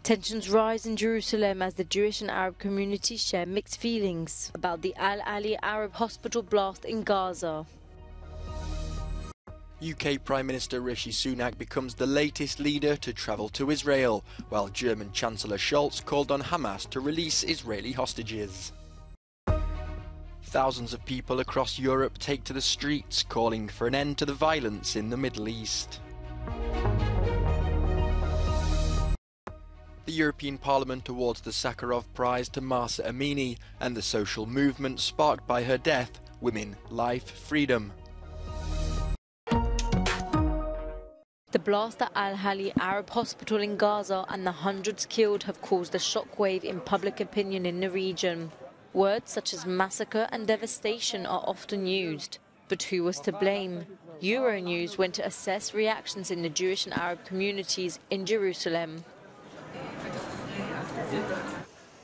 Tensions rise in Jerusalem as the Jewish and Arab communities share mixed feelings about the Al Ali Arab hospital blast in Gaza. UK Prime Minister Rishi Sunak becomes the latest leader to travel to Israel, while German Chancellor Scholz called on Hamas to release Israeli hostages. Thousands of people across Europe take to the streets, calling for an end to the violence in the Middle East. The European Parliament awards the Sakharov Prize to Mahsa Amini and the social movement sparked by her death, Women, Life, Freedom. The blast at Al Ali Arab hospital in Gaza and the hundreds killed have caused a shockwave in public opinion in the region. Words such as massacre and devastation are often used. But who was to blame? Euronews went to assess reactions in the Jewish and Arab communities in Jerusalem.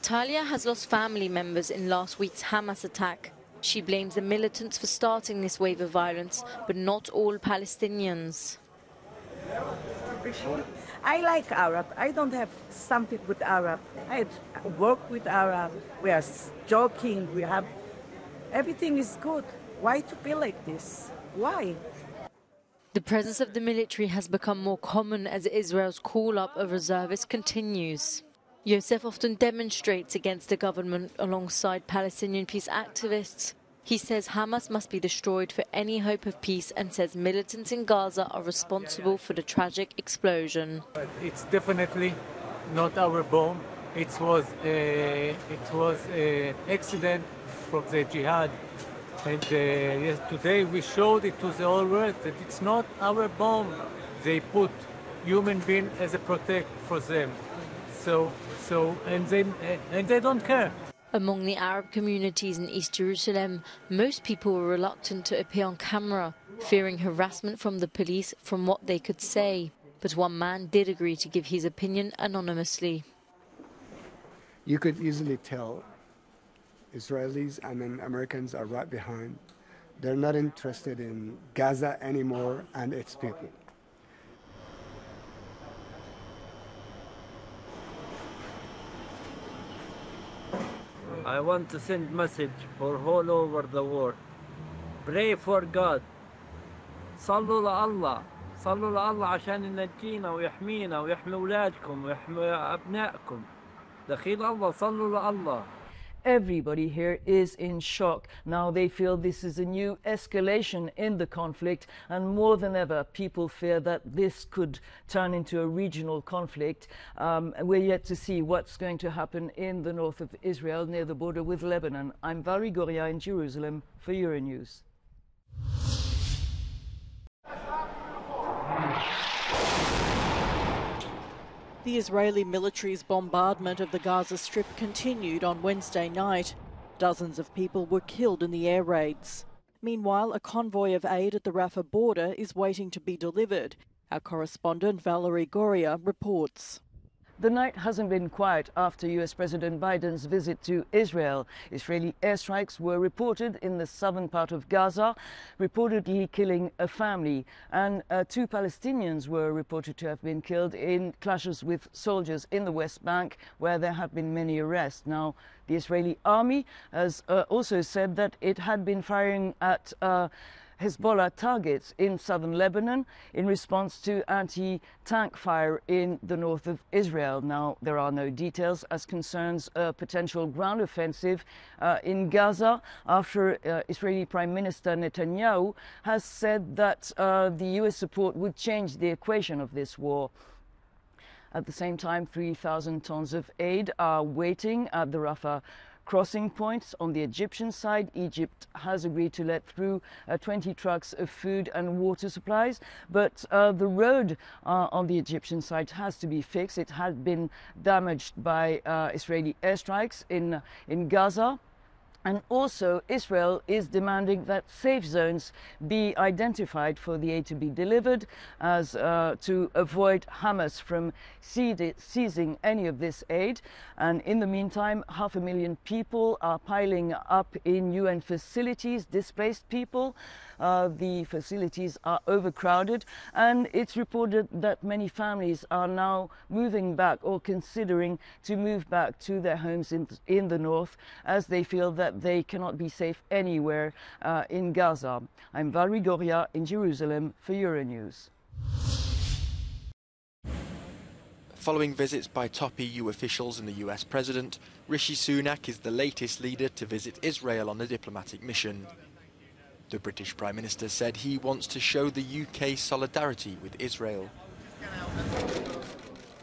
Talia has lost family members in last week's Hamas attack. She blames the militants for starting this wave of violence, but not all Palestinians. I like Arab. I don't have something with Arab. I work with Arab. We are joking. We have everything is good. Why to be like this? Why? The presence of the military has become more common as Israel's call-up of reservists continues. Yosef often demonstrates against the government alongside Palestinian peace activists. He says Hamas must be destroyed for any hope of peace and says militants in Gaza are responsible for the tragic explosion. It's definitely not our bomb. It was an accident from the jihad. And yes, today we showed it to the whole world that it's not our bomb. They put human being as a protect for them. And they don't care. Among the Arab communities in East Jerusalem, most people were reluctant to appear on camera, fearing harassment from the police from what they could say. But one man did agree to give his opinion anonymously. You could easily tell Israelis and Americans are right behind. They're not interested in Gaza anymore and its people. I want to send message for all over the world. Pray for God. صلوا لله. صلوا لله عشان ينجينا ويحمينا ويحمي أولادكم ويحمي أبنائكم. دخيل الله صلوا لله. Everybody here is in shock. Now they feel this is a new escalation in the conflict, and more than ever, people fear that this could turn into a regional conflict. We're yet to see what's going to happen in the north of Israel, near the border with Lebanon. I'm Valerie Goria in Jerusalem for Euronews. The Israeli military's bombardment of the Gaza Strip continued on Wednesday night. Dozens of people were killed in the air raids. Meanwhile, a convoy of aid at the Rafah border is waiting to be delivered. Our correspondent Valerie Goria reports. The night hasn't been quiet after US President Biden's visit to Israel. Israeli airstrikes were reported in the southern part of Gaza, reportedly killing a family. And 2 Palestinians were reported to have been killed in clashes with soldiers in the West Bank, where there have been many arrests. Now, the Israeli army has also said that it had been firing at Hezbollah targets in southern Lebanon in response to anti-tank fire in the north of Israel. Now, there are no details as concerns a potential ground offensive in Gaza after Israeli Prime Minister Netanyahu has said that the US support would change the equation of this war. At the same time, 3,000 tons of aid are waiting at the Rafah crossing points. On the Egyptian side, Egypt has agreed to let through 20 trucks of food and water supplies, but the road on the Egyptian side has to be fixed. It had been damaged by Israeli airstrikes in Gaza. And also, Israel is demanding that safe zones be identified for the aid to be delivered, as to avoid Hamas from seizing any of this aid. And in the meantime, 500,000 people are piling up in UN facilities, displaced people. The facilities are overcrowded, and it's reported that many families are now moving back or considering to move back to their homes in the north, as they feel that they cannot be safe anywhere in Gaza. I'm Valerie Goria in Jerusalem for Euronews. Following visits by top EU officials and the US President, Rishi Sunak is the latest leader to visit Israel on a diplomatic mission. The British Prime Minister said he wants to show the UK's solidarity with Israel.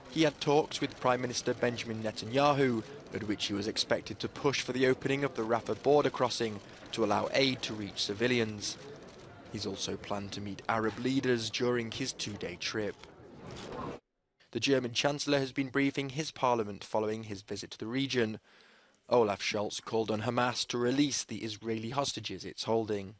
He had talks with Prime Minister Benjamin Netanyahu, at which he was expected to push for the opening of the Rafah border crossing to allow aid to reach civilians. He's also planned to meet Arab leaders during his two-day trip. The German Chancellor has been briefing his parliament following his visit to the region. Olaf Scholz called on Hamas to release the Israeli hostages it's holding.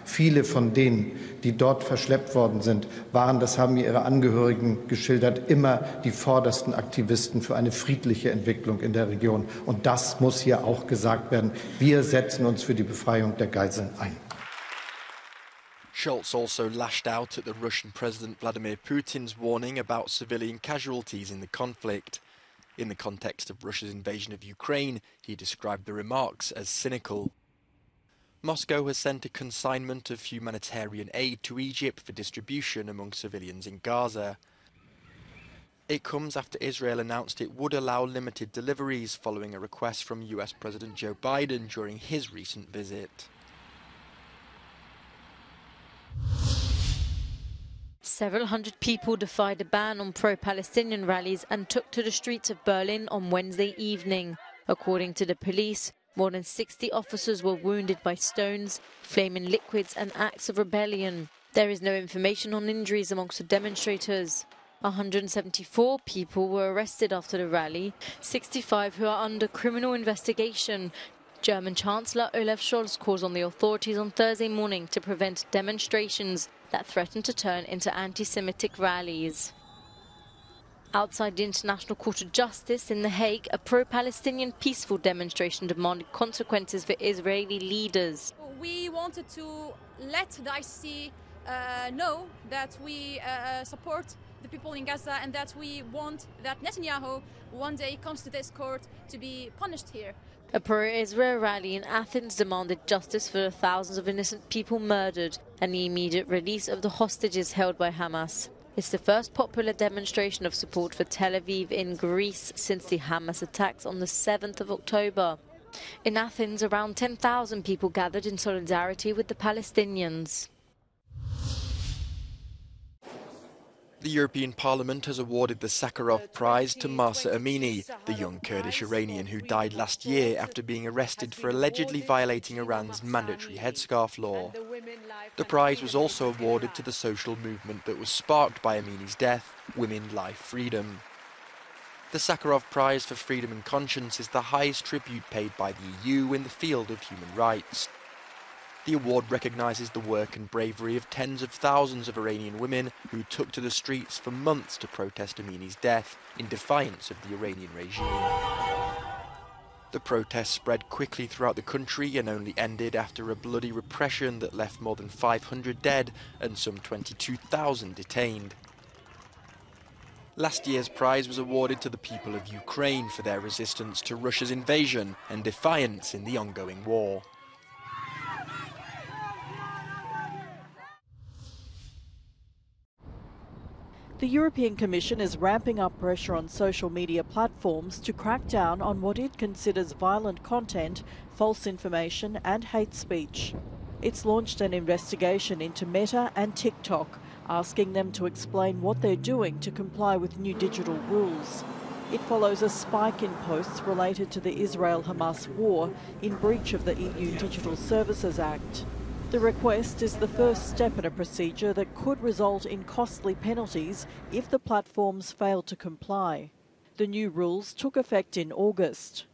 Viele von denen, die dort verschleppt worden sind, waren, das haben mir ihre Angehörigen geschildert, immer die vordersten Aktivisten für eine friedliche Entwicklung in der Region. Und das muss hier auch gesagt werden. Wir setzen uns für die Befreiung der Geiseln ein. Scholz also lashed out at the Russian President Vladimir Putin's warning about civilian casualties in the conflict. In the context of Russia's invasion of Ukraine, he described the remarks as cynical. Moscow has sent a consignment of humanitarian aid to Egypt for distribution among civilians in Gaza. It comes after Israel announced it would allow limited deliveries following a request from US President Joe Biden during his recent visit. Several hundred people defied a ban on pro-Palestinian rallies and took to the streets of Berlin on Wednesday evening. According to the police, more than 60 officers were wounded by stones, flaming liquids and acts of rebellion. There is no information on injuries amongst the demonstrators. 174 people were arrested after the rally, 65 who are under criminal investigation. German Chancellor Olaf Scholz calls on the authorities on Thursday morning to prevent demonstrations that threaten to turn into anti-Semitic rallies. Outside the International Court of Justice in The Hague, a pro-Palestinian peaceful demonstration demanded consequences for Israeli leaders. We wanted to let the ICC know that we support the people in Gaza and that we want that Netanyahu one day comes to this court to be punished here. A pro-Israel rally in Athens demanded justice for the thousands of innocent people murdered and the immediate release of the hostages held by Hamas. It's the first popular demonstration of support for Tel Aviv in Greece since the Hamas attacks on the 7th of October. In Athens, around 10,000 people gathered in solidarity with the Palestinians. The European Parliament has awarded the Sakharov Prize to Mahsa Amini, the young Kurdish Iranian who died last year after being arrested for allegedly violating Iran's mandatory headscarf law. The prize was also awarded to the social movement that was sparked by Amini's death, Women, Life, Freedom. The Sakharov Prize for Freedom and Conscience is the highest tribute paid by the EU in the field of human rights. The award recognises the work and bravery of tens of thousands of Iranian women who took to the streets for months to protest Amini's death in defiance of the Iranian regime. The protests spread quickly throughout the country and only ended after a bloody repression that left more than 500 dead and some 22,000 detained. Last year's prize was awarded to the people of Ukraine for their resistance to Russia's invasion and defiance in the ongoing war. The European Commission is ramping up pressure on social media platforms to crack down on what it considers violent content, false information and hate speech. It's launched an investigation into Meta and TikTok, asking them to explain what they're doing to comply with new digital rules. It follows a spike in posts related to the Israel-Hamas war in breach of the EU Digital Services Act. The request is the first step in a procedure that could result in costly penalties if the platforms fail to comply. The new rules took effect in August.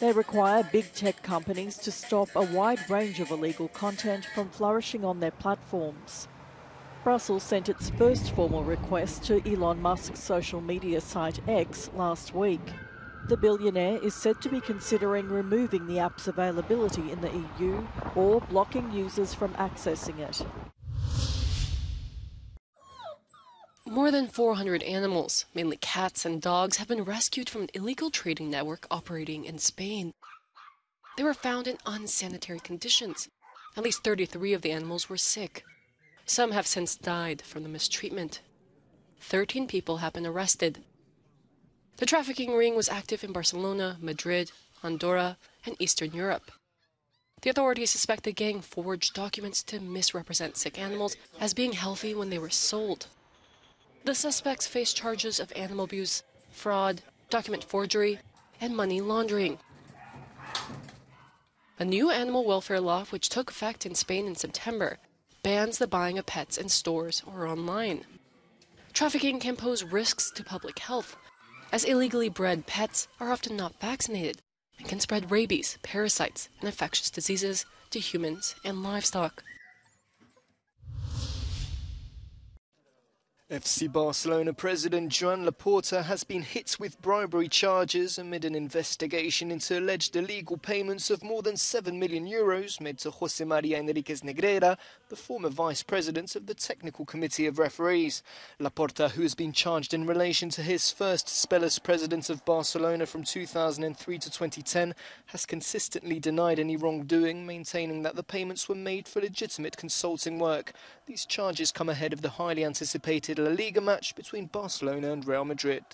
They require big tech companies to stop a wide range of illegal content from flourishing on their platforms. Brussels sent its first formal request to Elon Musk's social media site X last week. The billionaire is said to be considering removing the app's availability in the EU or blocking users from accessing it. More than 400 animals, mainly cats and dogs, have been rescued from an illegal trading network operating in Spain. They were found in unsanitary conditions. At least 33 of the animals were sick. Some have since died from the mistreatment. 13 people have been arrested. The trafficking ring was active in Barcelona, Madrid, Andorra, and Eastern Europe. The authorities suspect the gang forged documents to misrepresent sick animals as being healthy when they were sold. The suspects face charges of animal abuse, fraud, document forgery, and money laundering. A new animal welfare law, which took effect in Spain in September, bans the buying of pets in stores or online. Trafficking can pose risks to public health, as illegally bred pets are often not vaccinated and can spread rabies, parasites, and infectious diseases to humans and livestock. FC Barcelona president Joan Laporta has been hit with bribery charges amid an investigation into alleged illegal payments of more than €7 million made to José María Enríquez Negreira, the former vice president of the technical committee of referees. Laporta, who has been charged in relation to his first spell as president of Barcelona from 2003 to 2010, has consistently denied any wrongdoing, maintaining that the payments were made for legitimate consulting work. These charges come ahead of the highly anticipated La Liga match between Barcelona and Real Madrid.